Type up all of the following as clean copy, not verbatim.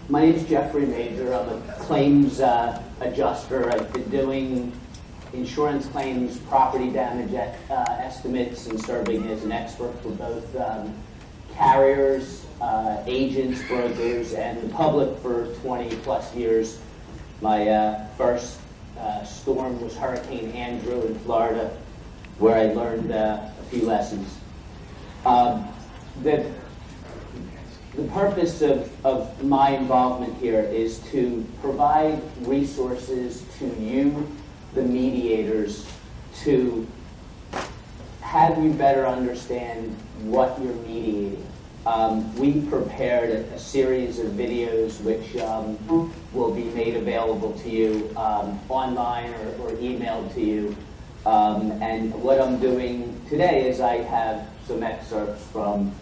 My name is Jeffrey Major. I'm a claims adjuster. I've been doing insurance claims, property damage estimates, and serving as an expert for both carriers, agents, brokers, and the public for 20 plus years. My first storm was Hurricane Andrew in Florida, where I learned a few lessons. The purpose of my involvement here is to provide resources to you, the mediators, to have you better understand what you're mediating. We prepared a series of videos which will be made available to you online or emailed to you. And what I'm doing today is I have some excerpts from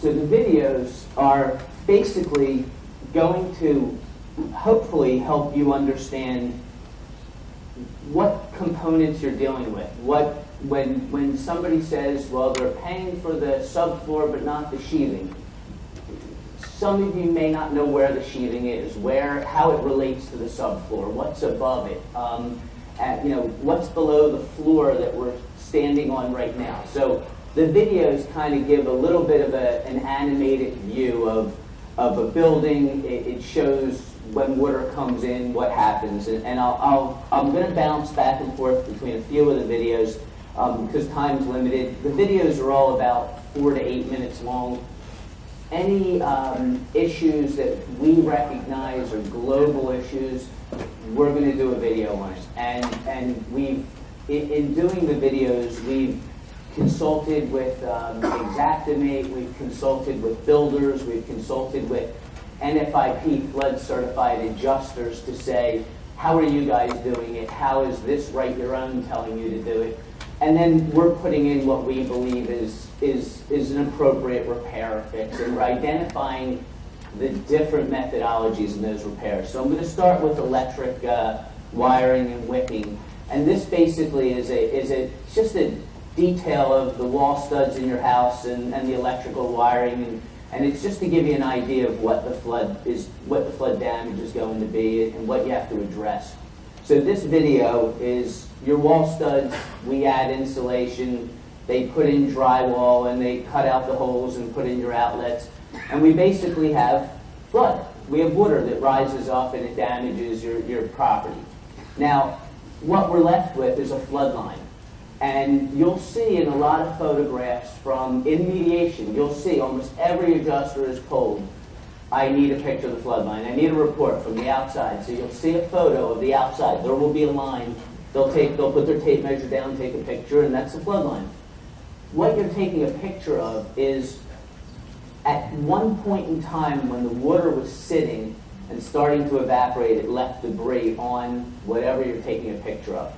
So the videos are basically going to hopefully help you understand what components you're dealing with. When somebody says, well, they're paying for the subfloor but not the sheathing, some of you may not know where the sheathing is, how it relates to the subfloor, what's above it, what's below the floor that we're standing on right now. So the videos kind of give a little bit of an animated view of a building. It shows when water comes in, what happens. And I'm going to bounce back and forth between a few of the videos because time's limited. The videos are all about 4 to 8 minutes long. Any issues that we recognize are global issues, we're going to do a video on it. And in doing the videos, we've consulted with Xactimate, we've consulted with builders, we've consulted with NFIP flood certified adjusters to say, how are you guys doing it? How is this Right Your Own telling you to do it? And then we're putting in what we believe is an appropriate repair or fix, and we're identifying the different methodologies in those repairs. So I'm going to start with electric wiring and wicking, and this basically is just a detail of the wall studs in your house and the electrical wiring, and it's just to give you an idea of what the flood damage is going to be and what you have to address. So this video is your wall studs. We add insulation, they put in drywall, and they cut out the holes and put in your outlets, and we basically have flood. We have water that rises up and it damages your property. Now, what we're left with is a flood line. And you'll see in a lot of photographs in mediation, you'll see almost every adjuster is told, I need a picture of the flood line. I need a report from the outside. So you'll see a photo of the outside. There will be a line. They'll put their tape measure down, take a picture, and that's the flood line. What you're taking a picture of is at one point in time when the water was sitting and starting to evaporate, it left debris on whatever you're taking a picture of.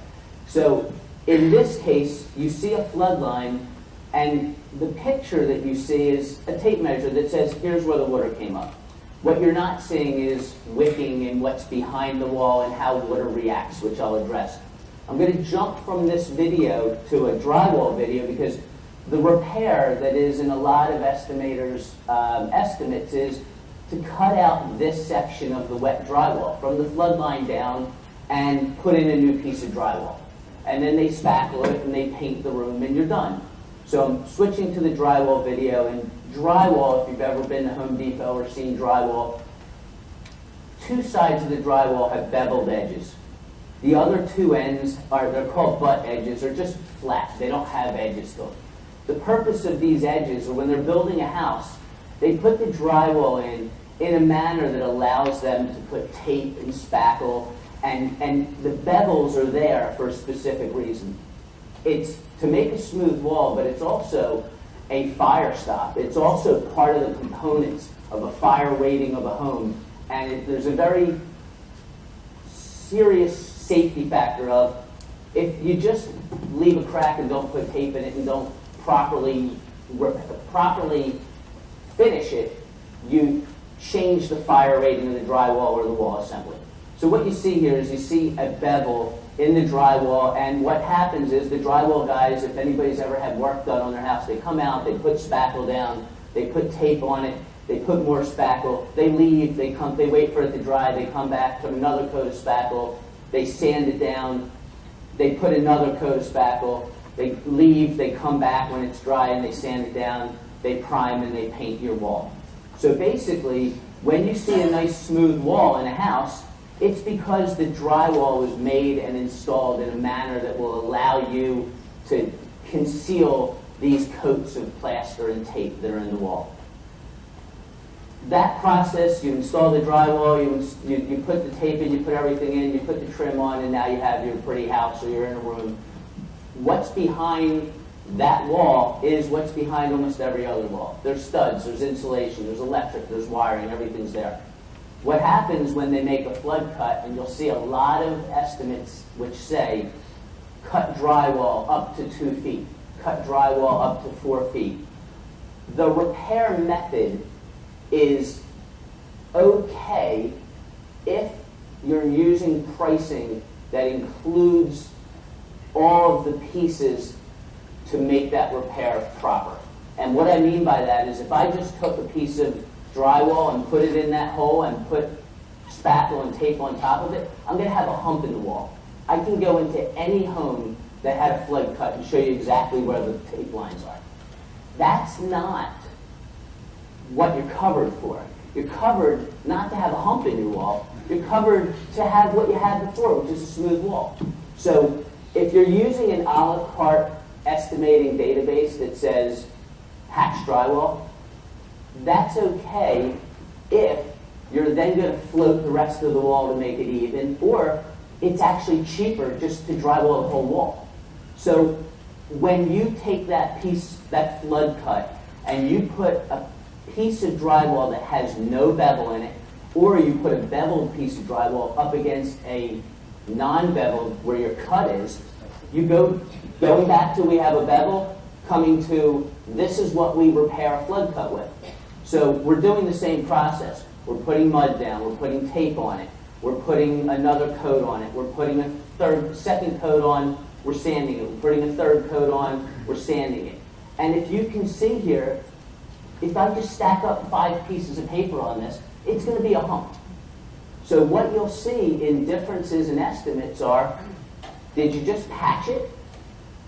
So in this case, you see a flood line, and the picture that you see is a tape measure that says, here's where the water came up. What you're not seeing is wicking and what's behind the wall and how water reacts, which I'll address. I'm going to jump from this video to a drywall video because the repair that is in a lot of estimators' estimates is to cut out this section of the wet drywall from the flood line down and put in a new piece of drywall. And then they spackle it and they paint the room and you're done. So I'm switching to the drywall video, and drywall, if you've ever been to Home Depot or seen drywall, two sides of the drywall have beveled edges. The other two ends they're called butt edges, are just flat. They don't have edges to them. The purpose of these edges are when they're building a house, they put the drywall in a manner that allows them to put tape and spackle, and the bevels are there for a specific reason. It's to make a smooth wall, but it's also a fire stop. It's also part of the components of a fire rating of a home, and there's a very serious safety factor of If you just leave a crack and don't put tape in it and don't properly finish it, you change the fire rating of the drywall or the wall assembly. So what you see here is you see a bevel in the drywall, and what happens is the drywall guys, if anybody's ever had work done on their house, they come out, they put spackle down, they put tape on it, they put more spackle, they leave, they wait for it to dry, they come back, put another coat of spackle, they sand it down, they put another coat of spackle, they leave, they come back when it's dry and they sand it down, they prime and they paint your wall. So basically, when you see a nice smooth wall in a house, it's because the drywall was made and installed in a manner that will allow you to conceal these coats of plaster and tape that are in the wall. That process, you install the drywall, you put the tape in, you put everything in, you put the trim on, and now you have your pretty house or you're in a room. What's behind that wall is what's behind almost every other wall. There's studs, there's insulation, there's electric, there's wiring, everything's there. What happens when they make a flood cut, and you'll see a lot of estimates which say cut drywall up to 2 feet, cut drywall up to 4 feet. The repair method is okay if you're using pricing that includes all of the pieces to make that repair proper. And what I mean by that is if I just took a piece of drywall and put it in that hole and put spackle and tape on top of it, I'm going to have a hump in the wall. I can go into any home that had a flood cut and show you exactly where the tape lines are. That's not what you're covered for. You're covered not to have a hump in your wall. You're covered to have what you had before, which is a smooth wall. So if you're using an a la carte estimating database that says patch drywall, that's okay if you're then going to float the rest of the wall to make it even, or it's actually cheaper just to drywall the whole wall. So when you take that piece, that flood cut, and you put a piece of drywall that has no bevel in it, or you put a beveled piece of drywall up against a non-beveled where your cut is, you going back to we have a bevel, coming to this is what we repair a flood cut with. So we're doing the same process. We're putting mud down, we're putting tape on it, we're putting another coat on it, we're putting a second coat on, we're sanding it, we're putting a third coat on, we're sanding it. And if you can see here, if I just stack up 5 pieces of paper on this, it's going to be a hump. So what you'll see in differences in estimates are, did you just patch it?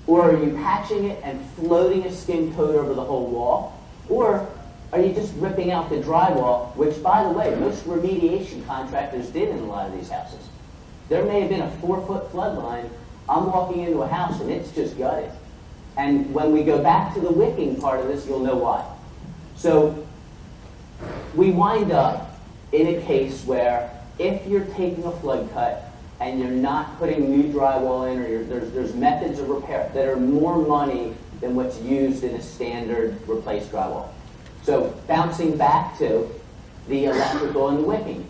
Or are you patching it and floating a skim coat over the whole wall? Or are you just ripping out the drywall, which, by the way, most remediation contractors did in a lot of these houses. There may have been a 4-foot flood line. I'm walking into a house and it's just gutted. And when we go back to the wicking part of this, you'll know why. So we wind up in a case where if you're taking a flood cut and you're not putting new drywall in, or there's methods of repair that are more money than what's used in a standard replaced drywall. So bouncing back to the electrical and the wicking,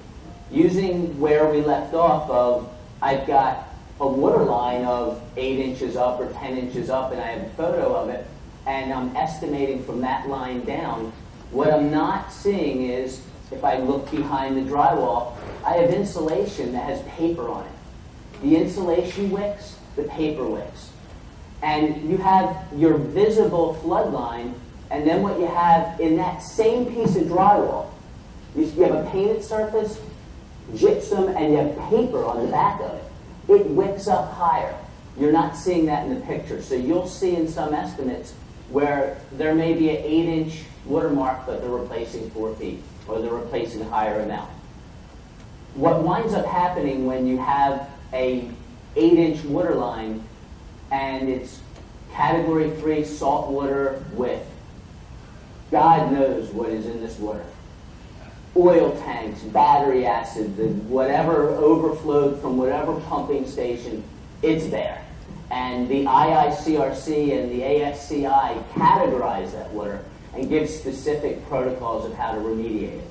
using where we left off of, I've got a water line of 8 inches up or 10 inches up, and I have a photo of it, and I'm estimating from that line down. What I'm not seeing is, if I look behind the drywall, I have insulation that has paper on it. The insulation wicks, the paper wicks. And you have your visible flood line, and then what you have in that same piece of drywall, you have a painted surface, gypsum, and you have paper on the back of it. It wicks up higher. You're not seeing that in the picture. So you'll see in some estimates where there may be an 8-inch watermark, but they're replacing 4 feet, or they're replacing a higher amount. What winds up happening when you have a 8-inch water line and it's category 3 salt water with God knows what is in this water. Oil tanks, battery acid, whatever overflowed from whatever pumping station, it's there. And the IICRC and the ASCI categorize that water and give specific protocols of how to remediate it.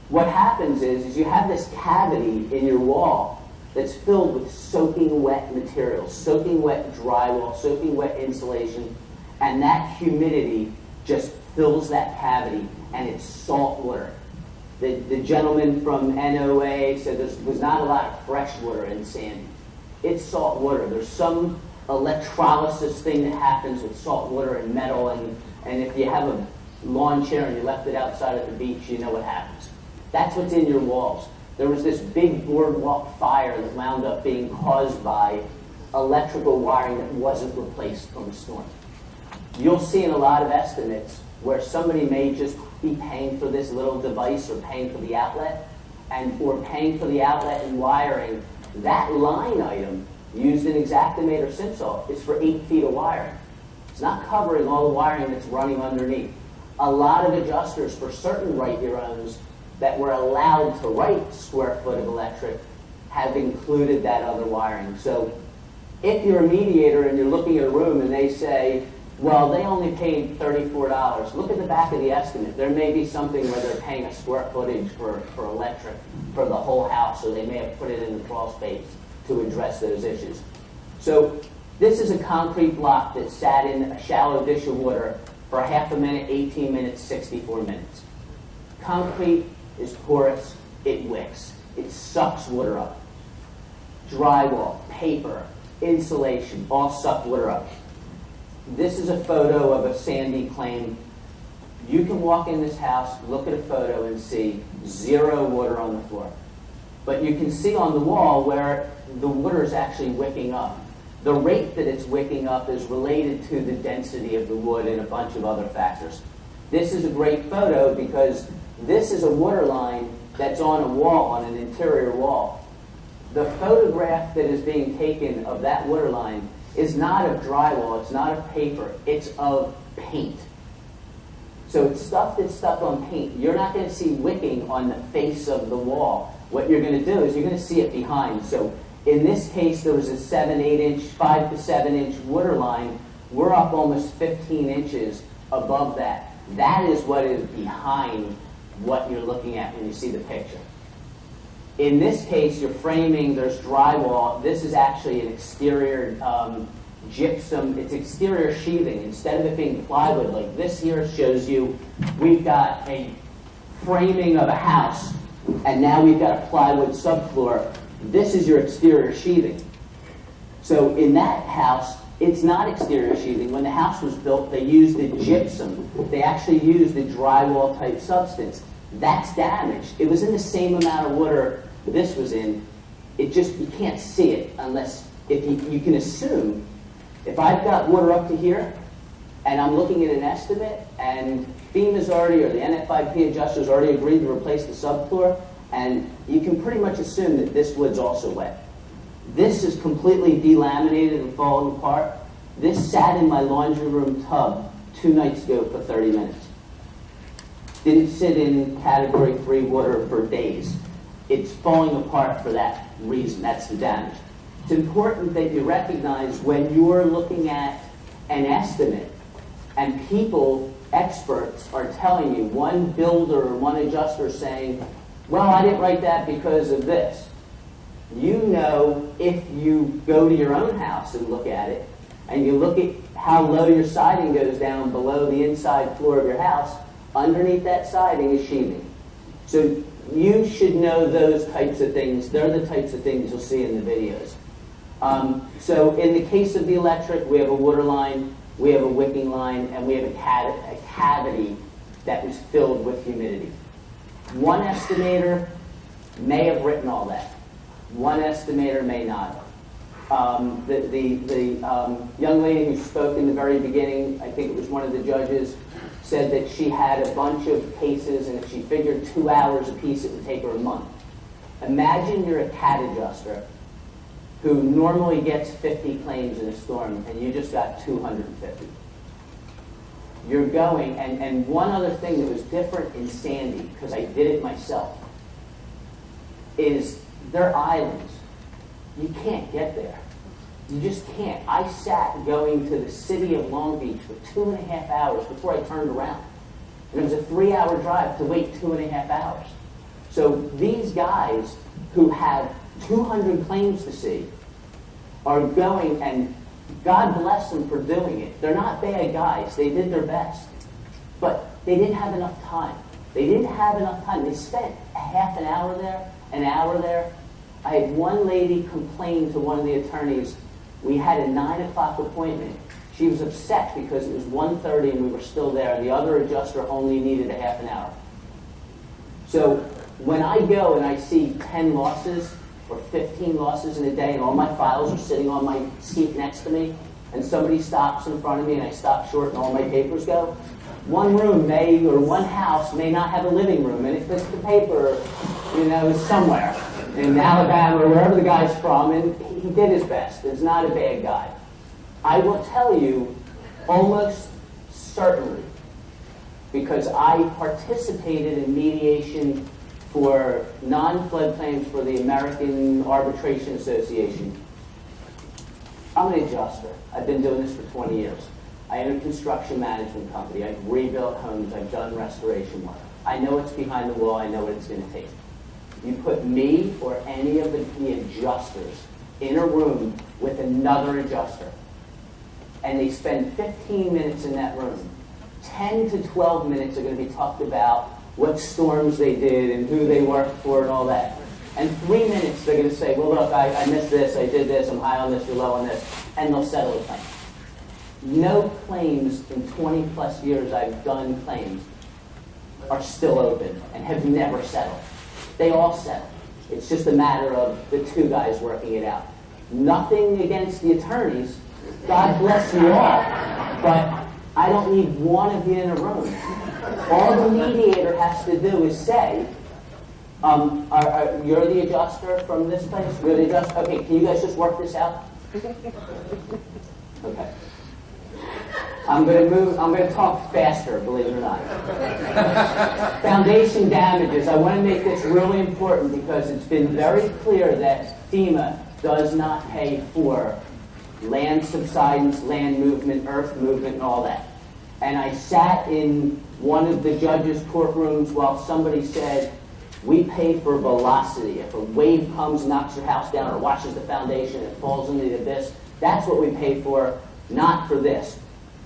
What happens is you have this cavity in your wall, that's filled with soaking wet materials, soaking wet drywall, soaking wet insulation, and that humidity just fills that cavity, and it's salt water. The gentleman from NOA said there was not a lot of fresh water in Sandy. It's salt water. There's some electrolysis thing that happens with salt water and metal, and if you have a lawn chair and you left it outside at the beach, you know what happens. That's what's in your walls. There was this big boardwalk fire that wound up being caused by electrical wiring that wasn't replaced from a storm. You'll see in a lot of estimates where somebody may just be paying for this little device or paying for the outlet, or paying for the outlet and wiring. That line item used in Xactimate or Simsol is for 8 feet of wiring. It's not covering all the wiring that's running underneath. A lot of adjusters for certain write-your-owns that were allowed to write square foot of electric have included that other wiring. So if you're a mediator and you're looking at a room and they say, well, they only paid $34, look at the back of the estimate. There may be something where they're paying a square footage for electric for the whole house, so they may have put it in the crawl space to address those issues. So this is a concrete block that sat in a shallow dish of water for a half a minute, 18 minutes, 64 minutes. Concrete is porous, it wicks, it sucks water up. Drywall, paper, insulation, all suck water up. This is a photo of a Sandy claim. You can walk in this house, look at a photo, and see 0 water on the floor. But you can see on the wall where the water is actually wicking up. The rate that it's wicking up is related to the density of the wood and a bunch of other factors. This is a great photo because this is a water line that's on a wall, on an interior wall. The photograph that is being taken of that water line is not of drywall, it's not of paper, it's of paint. So it's stuff that's stuck on paint. You're not going to see wicking on the face of the wall. What you're going to do is you're going to see it behind. So in this case, there was a 5 to 7 inch water line. We're up almost 15 inches above that. That is what is behind what you're looking at when you see the picture. In this case, you're framing, there's drywall. This is actually an exterior gypsum. It's exterior sheathing. Instead of it being plywood like this here shows you, we've got a framing of a house, and now we've got a plywood subfloor. This is your exterior sheathing. So in that house, it's not exterior sheathing. When the house was built, they used the gypsum. They actually used the drywall type substance. That's damaged. It was in the same amount of water this was in. It just, you can't see it unless, if you can assume, if I've got water up to here and I'm looking at an estimate and FEMA's already, or the NFIP adjuster's already agreed to replace the subfloor, and you can pretty much assume that this wood's also wet. This is completely delaminated and falling apart. This sat in my laundry room tub 2 nights ago for 30 minutes. Didn't sit in category 3 water for days. It's falling apart for that reason. That's the damage. It's important that you recognize when you're looking at an estimate and people, experts, are telling you, one builder or one adjuster saying, well, I didn't write that because of this. You know, if you go to your own house and look at it, and you look at how low your siding goes down below the inside floor of your house, underneath that siding is sheathing. So you should know those types of things. They're the types of things you'll see in the videos. So in the case of the electric, we have a water line, we have a wicking line, and we have a cavity that was filled with humidity. One estimator may have written all that. One estimator may not have. The young lady who spoke in the very beginning, I think it was one of the judges, said that she had a bunch of cases, and if she figured 2 hours a piece, it would take her a month. Imagine you're a CAT adjuster who normally gets 50 claims in a storm, and you just got 250. You're going, and one other thing that was different in Sandy, because I did it myself, is they're islands. You can't get there. You just can't. I sat going to the city of Long Beach for 2.5 hours before I turned around. And it was a 3-hour drive to wait 2.5 hours. So these guys who have 200 claims to see are going, and God bless them for doing it. They're not bad guys. They did their best. But they didn't have enough time. They didn't have enough time. They spent a half an hour there, an hour there. I had one lady complain to one of the attorneys. We had a 9 o'clock appointment. She was upset because it was 1:30 and we were still there, and the other adjuster only needed a half an hour. So when I go and I see 10 losses or 15 losses in a day, and all my files are sitting on my seat next to me, and somebody stops in front of me and I stop short and all my papers go, one room or one house may not have a living room, and if it's the paper, somewhere in Alabama or wherever the guy's from, and he did his best. He's not a bad guy. I will tell you almost certainly, because I participated in mediation for non-flood claims for the American Arbitration Association. I'm an adjuster. I've been doing this for 20 years. I own a construction management company. I've rebuilt homes. I've done restoration work. I know what's behind the wall. I know what it's going to take. You put me or any of the adjusters in a room with another adjuster, and they spend 15 minutes in that room. 10 to 12 minutes are going to be talked about what storms they did and who they worked for and all that. And 3 minutes they're going to say, well, look, I missed this, I did this, I'm high on this, you're low on this, and they'll settle the claim. No claims in 20 plus years I've done claims are still open and have never settled. They all settle. It's just a matter of the two guys working it out. Nothing against the attorneys. God bless you all. But I don't need one of you in a room. All the mediator has to do is say, you're the adjuster from this place? You're the adjuster? Okay, can you guys just work this out? Okay. I'm going to talk faster, believe it or not. Foundation damages. I want to make this really important because it's been very clear that FEMA does not pay for land subsidence, land movement, earth movement, and all that. And I sat in one of the judges' courtrooms while somebody said, we pay for velocity. If a wave comes, knocks your house down, or washes the foundation, and it falls into the abyss, that's what we pay for, not for this.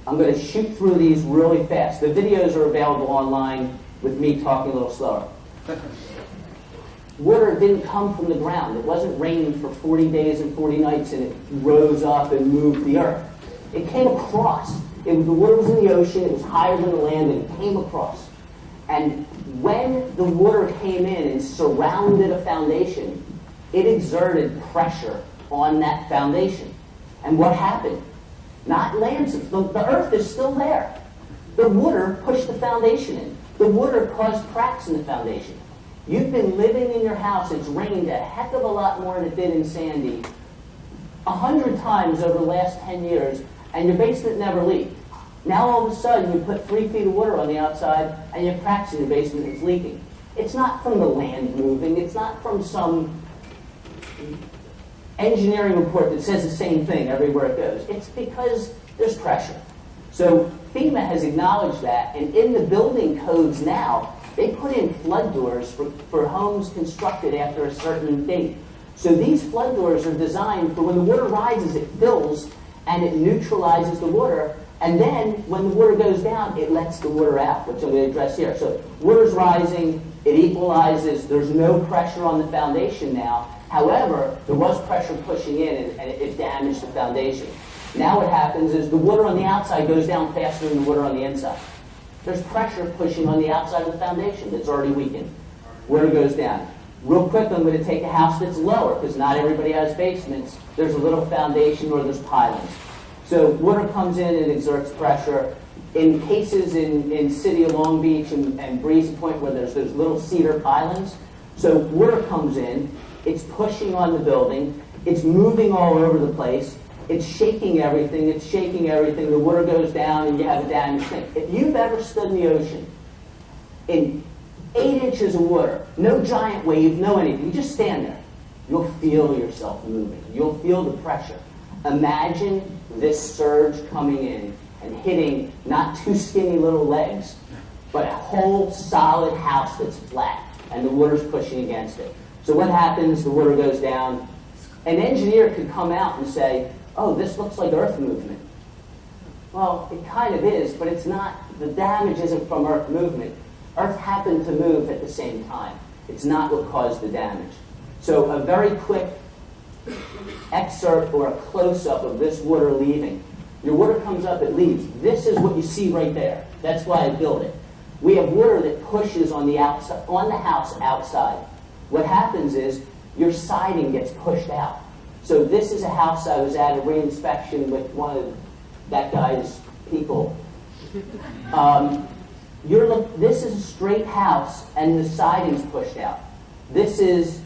I'm going to shoot through these really fast. The videos are available online with me talking a little slower. Water didn't come from the ground. It wasn't raining for 40 days and 40 nights and it rose up and moved the earth. It came across. The water was in the ocean. It was higher than the land, and it came across. And when the water came in and surrounded a foundation, it exerted pressure on that foundation. And what happened? Not land, the earth is still there. The water pushed the foundation in. The water caused cracks in the foundation. You've been living in your house. It's rained a heck of a lot more than it did in Sandy 100 times over the last 10 years, and your basement never leaked. Now all of a sudden you put 3 feet of water on the outside and you have cracks in your basement that's leaking. It's not from the land moving. It's not from some engineering report that says the same thing everywhere it goes. It's because there's pressure. So FEMA has acknowledged that, and in the building codes now, they put in flood doors for homes constructed after a certain date. So these flood doors are designed for when the water rises, it fills and it neutralizes the water, and then when the water goes down, it lets the water out, which I'm going to address here. So water's rising, it equalizes, there's no pressure on the foundation now. However, there was pressure pushing in and it damaged the foundation. Now what happens is the water on the outside goes down faster than the water on the inside. There's pressure pushing on the outside of the foundation that's already weakened. Water goes down. Real quick, I'm going to take a house that's lower because not everybody has basements. There's a little foundation or there's pilings. So water comes in and exerts pressure. In cases in City of Long Beach and Breezy Point where there's those little cedar pilings, so water comes in, it's pushing on the building, it's moving all over the place, it's shaking everything, the water goes down and you have a damaged thing. If you've ever stood in the ocean in 8 inches of water, no giant wave, no anything, you just stand there, you'll feel yourself moving, you'll feel the pressure. Imagine this surge coming in and hitting not 2 skinny little legs, but a whole solid house that's flat, and the water's pushing against it. So So what happens? The water goes down. An engineer could come out and say, oh, this looks like earth movement. Well, it kind of is, but it's not. The damage isn't from earth movement. Earth happened to move at the same time. It's not what caused the damage. So a very quick excerpt or a close-up of this water leaving. Your water comes up, it leaves. This is what you see right there. That's why I built it. We have water that pushes on the outside, on the house outside. What happens is your siding gets pushed out. So this is a house I was at a reinspection with one of that guy's people. This is a straight house, and the siding's pushed out. This is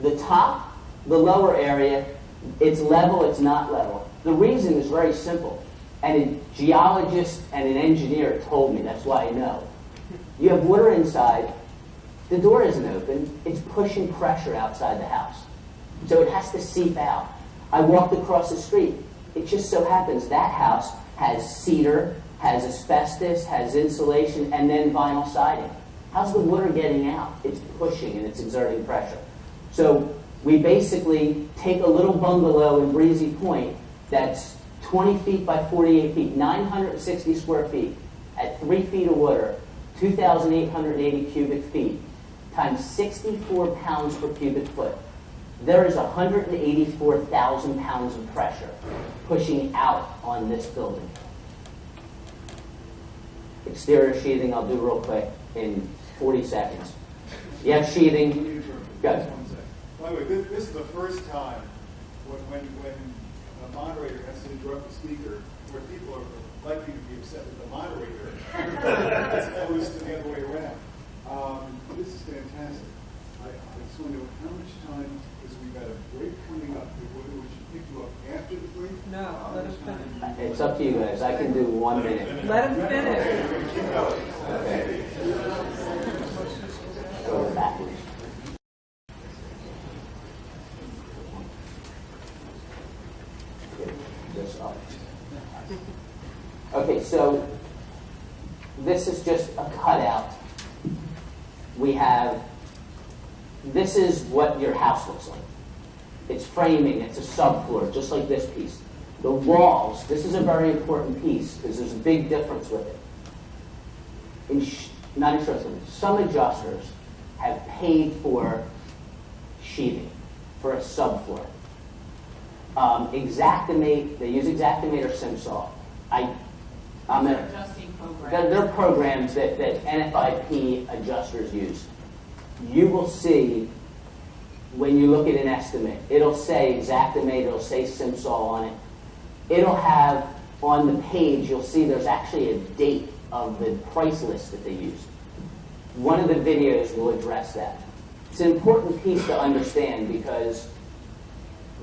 the top, the lower area. It's level, it's not level. The reason is very simple. And a geologist and an engineer told me, that's why I know. You have water inside, the door isn't open, it's pushing pressure outside the house. So it has to seep out. I walked across the street. It just so happens that house has cedar, has asbestos, has insulation, and then vinyl siding. How's the water getting out? It's pushing and it's exerting pressure. So we basically take a little bungalow in Breezy Point that's 20 feet by 48 feet, 960 square feet, at 3 feet of water, 2,880 cubic feet, times 64 pounds per cubic foot. There is 184,000 pounds of pressure pushing out on this building. Exterior sheathing, I'll do real quick in 40 seconds. You have sheathing. Go. By the way, this is the first time when a moderator has to interrupt the speaker, where people are likely to be upset with the moderator as opposed to the other way around. This is fantastic. I just want to know how much time, because we've got a break coming up. We should pick you up after the break? No, let him finish. It's up to you guys. I can do 1 minute. Let him finish. Okay. Go backwards. This up. Okay, so this is just a cutout. This is what your house looks like. It's framing, it's a subfloor, just like this piece. The walls, this is a very important piece because there's a big difference with it. Some adjusters have paid for sheathing for a subfloor. They use Xactimate or SimSaw. They're programs that NFIP adjusters use. You will see when you look at an estimate, it'll say Xactimate, it'll say SimSaw on it. It'll have on the page, you'll see there's actually a date of the price list that they use. One of the videos will address that. It's an important piece to understand because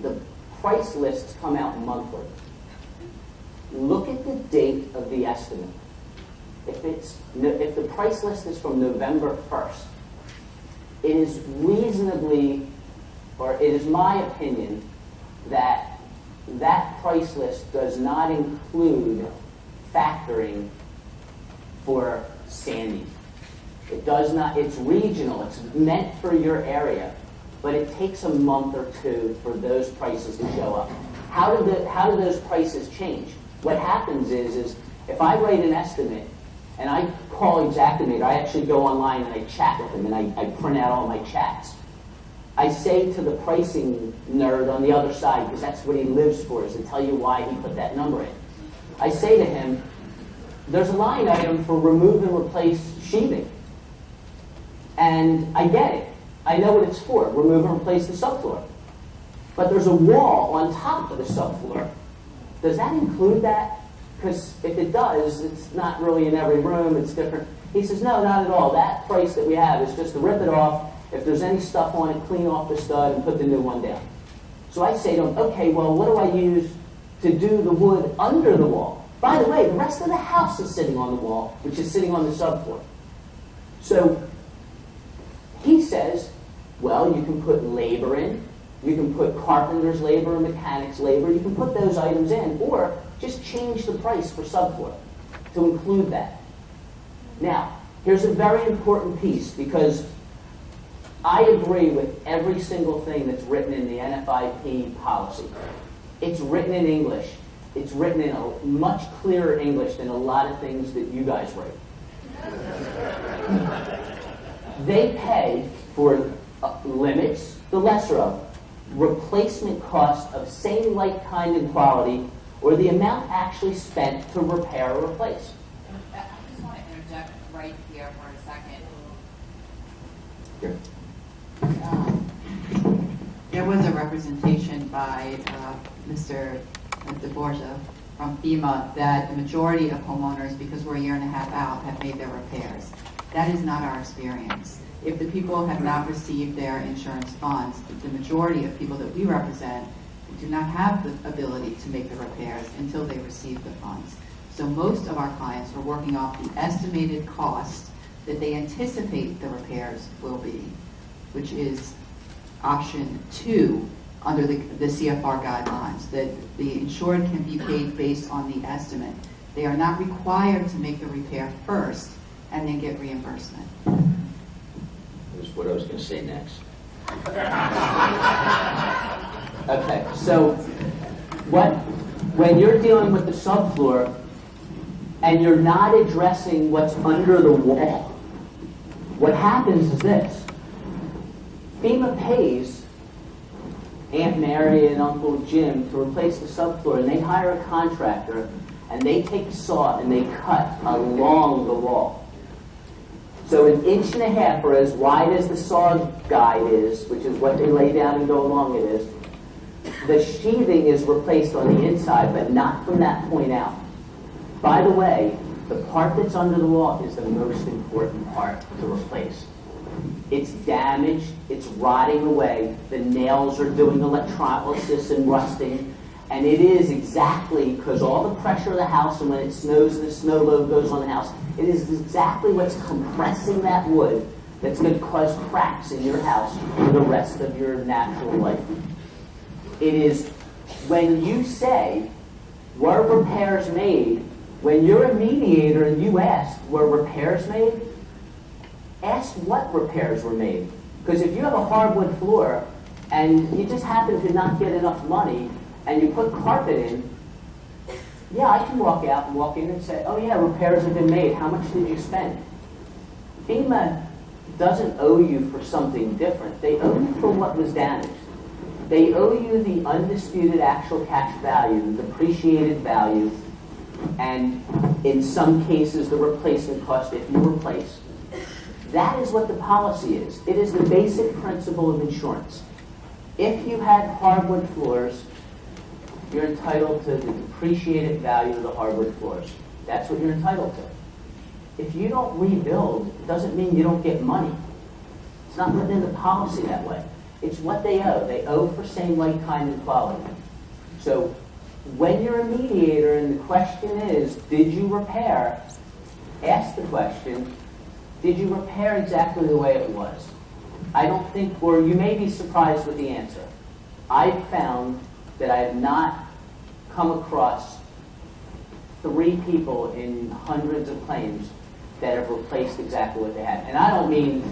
the price lists come out monthly. Look at the date of the estimate. If the price list is from November 1st, it is my opinion that that price list does not include factoring for Sandy. It does not. It's regional. It's meant for your area, but it takes a month or two for those prices to show up. How do those prices change? What happens is if I write an estimate and I call Xactimate, I actually go online and I chat with them and I print out all my chats. I say to the pricing nerd on the other side, because that's what he lives for, is to tell you why he put that number in. I say to him, there's a line item for remove and replace sheathing. And I get it. I know what it's for, remove and replace the subfloor. But there's a wall on top of the subfloor. Does that include that? Because if it does, it's not really in every room, it's different. He says, no, not at all. That price that we have is just to rip it off. If there's any stuff on it, clean off the stud and put the new one down. So I say to him, okay, well, what do I use to do the wood under the wall? By the way, the rest of the house is sitting on the wall, which is sitting on the subfloor. So he says, well, you can put labor in. You can put carpenter's labor, mechanic's labor. You can put those items in, or just change the price for subfloor to include that. Now, here's a very important piece, because I agree with every single thing that's written in the NFIP policy. It's written in English. It's written in a much clearer English than a lot of things that you guys write. They pay for limits, the lesser of, replacement cost of same, like, kind, and quality, or the amount actually spent to repair or replace. I just want to interject right here for a second. Sure. There was a representation by Mr. DeBorgia from FEMA that the majority of homeowners, because we're a year and a half out, have made their repairs. That is not our experience. If the people have not received their insurance funds, the majority of people that we represent do not have the ability to make the repairs until they receive the funds. So most of our clients are working off the estimated cost that they anticipate the repairs will be, which is option 2 under the CFR guidelines, that the insured can be paid based on the estimate. They are not required to make the repair first and then get reimbursement. That's what I was going to say next. Okay, so when you're dealing with the subfloor and you're not addressing what's under the wall, what happens is this. FEMA pays Aunt Mary and Uncle Jim to replace the subfloor, and they hire a contractor, and they take a saw and they cut along the wall. So 1.5 inches, or as wide as the saw guide is, which is what they lay down and go along it is, the sheathing is replaced on the inside, but not from that point out. By the way, the part that's under the wall is the most important part to replace. It's damaged, it's rotting away, the nails are doing electrolysis and rusting, and it is exactly, because all the pressure of the house, and when it snows, the snow load goes on the house, it is exactly what's compressing that wood that's going to cause cracks in your house for the rest of your natural life. It is when you say, were repairs made, when you're a mediator and you ask, were repairs made? Ask what repairs were made. Because if you have a hardwood floor and you just happen to not get enough money and you put carpet in, yeah, I can walk out and walk in and say, oh yeah, repairs have been made. How much did you spend? FEMA doesn't owe you for something different. They owe you for what was damaged. They owe you the undisputed actual cash value, the depreciated value, and in some cases the replacement cost if you replace. That is what the policy is. It is the basic principle of insurance. If you had hardwood floors, you're entitled to the depreciated value of the hardwood floors. That's what you're entitled to. If you don't rebuild, it doesn't mean you don't get money. It's not written in the policy that way. It's what they owe. They owe for same, like, kind, and quality. So when you're a mediator and the question is, did you repair? Ask the question, did you repair exactly the way it was? I don't think, or you may be surprised with the answer. I've found that I have not come across 3 people in hundreds of claims that have replaced exactly what they had. And I don't mean,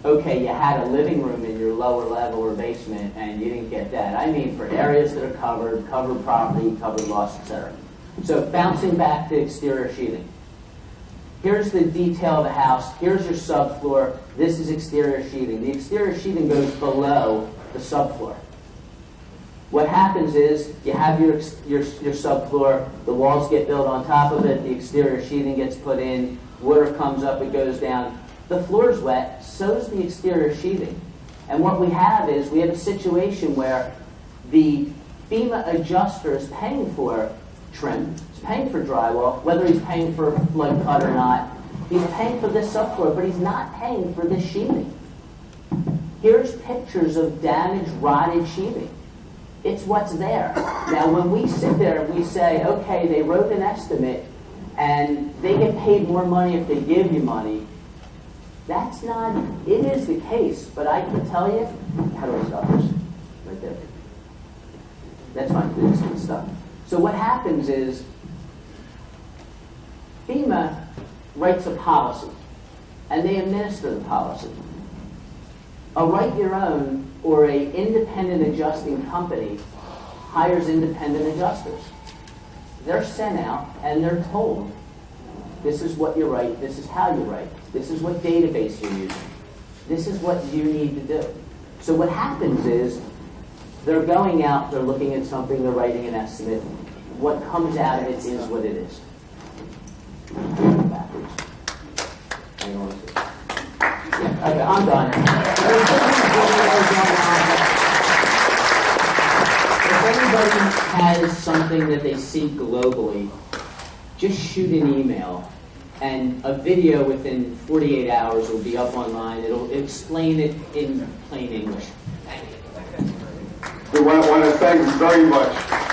okay, you had a living room in your lower level or basement and you didn't get that. I mean for areas that are covered property, covered loss, etc. So bouncing back to exterior sheathing. Here's the detail of the house. Here's your subfloor. This is exterior sheathing. The exterior sheathing goes below the subfloor. What happens is you have your subfloor, the walls get built on top of it, the exterior sheathing gets put in, water comes up, it goes down. The floor's wet, so's the exterior sheathing. And what we have is we have a situation where the FEMA adjuster is paying for trim, he's paying for drywall, whether he's paying for a flood cut or not. He's paying for this subfloor, but he's not paying for this sheathing. Here's pictures of damaged, rotted sheathing. It's what's there. Now, when we sit there and we say, okay, they wrote an estimate and they get paid more money if they give you money, that's not, it is the case, but I can tell you, how do I stop this? Right there. That's fine, this is stuff. So what happens is, FEMA writes a policy, and they administer the policy. A write your own or a independent adjusting company hires independent adjusters. They're sent out and they're told, this is what you write, this is how you write, this is what database you're using, this is what you need to do. So what happens is, they're going out, they're looking at something, they're writing an estimate. What comes out of it is what it is. Backwards. Hang on a second. Yeah, okay, I'm done. If anybody has something that they see globally, just shoot an email, and a video within 48 hours will be up online. It'll explain it in plain English. We want to thank you very much.